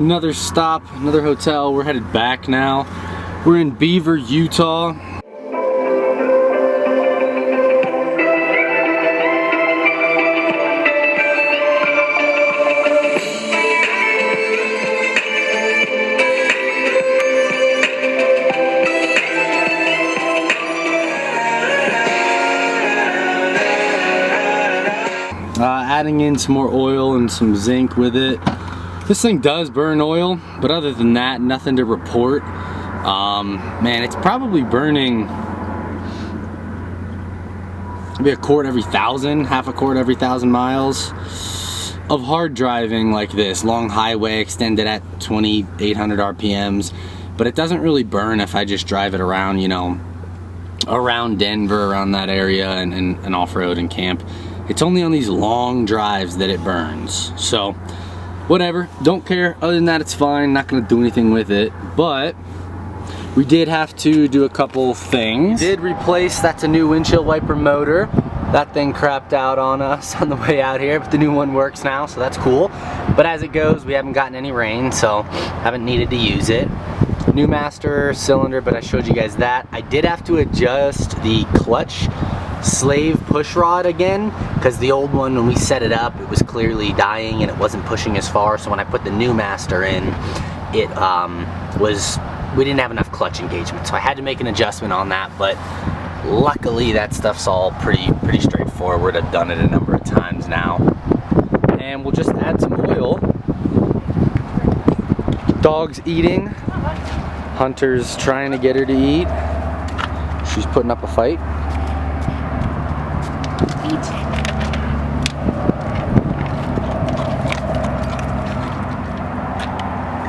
Another stop, another hotel. We're headed back now. We're in Beaver, Utah. Adding in some more oil and some zinc with it. This thing does burn oil, but other than that, nothing to report. Man, it's probably burning maybe a quart every 1,000, half a quart every 1,000 miles of hard driving like this, long highway extended at 2,800 RPMs. But it doesn't really burn if I just drive it around, you know, around Denver, around that area, and off-road and camp. It's only on these long drives that it burns. So whatever, don't care. Other than that, it's fine. Not gonna do anything with it. But we did have to do a couple things. Did replace, that's a new windshield wiper motor. That thing crapped out on us on the way out here, but the new one works now, so that's cool. But as it goes, we haven't gotten any rain, so haven't needed to use it. New master cylinder, but I showed you guys that. I did have to adjust the clutch slave push rod again, because the old one, when we set it up, it was clearly dying and it wasn't pushing as far. So when I put the new master in, it we didn't have enough clutch engagement, so I had to make an adjustment on that. But luckily that stuff's all pretty straightforward. I've done it a number of times now. And we'll just add some oil. Dog's eating. Hunter's trying to get her to eat. She's putting up a fight.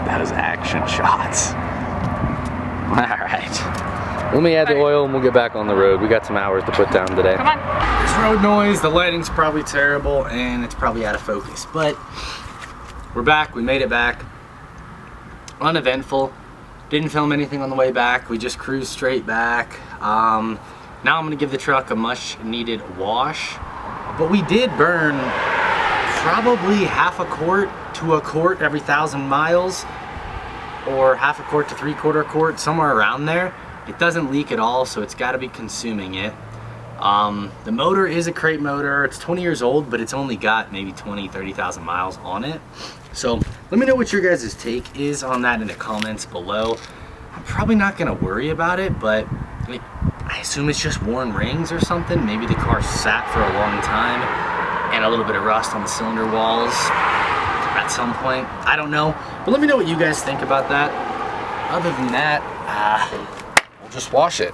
That is action shots. Alright. Let me add the oil and we'll get back on the road. We got some hours to put down today. Come on. There's road noise, the lighting's probably terrible, and it's probably out of focus. But we're back, we made it back. Uneventful. Didn't film anything on the way back. We just cruised straight back. Now I'm gonna give the truck a much needed wash. But we did burn probably half a quart to a quart every 1,000 miles, or half a quart to 3/4 quart, somewhere around there. It doesn't leak at all, so it's gotta be consuming it. The motor is a crate motor. It's 20 years old, but it's only got maybe 30,000 miles on it. So let me know what your guys' take is on that in the comments below. I'm probably not gonna worry about it, but like, I assume it's just worn rings or something. Maybe the car sat for a long time and a little bit of rust on the cylinder walls at some point. I don't know, but let me know what you guys think about that. Other than that, we'll just wash it.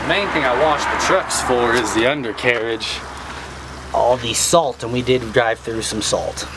Main thing I washed the trucks for is the undercarriage. All the salt, and we did drive through some salt.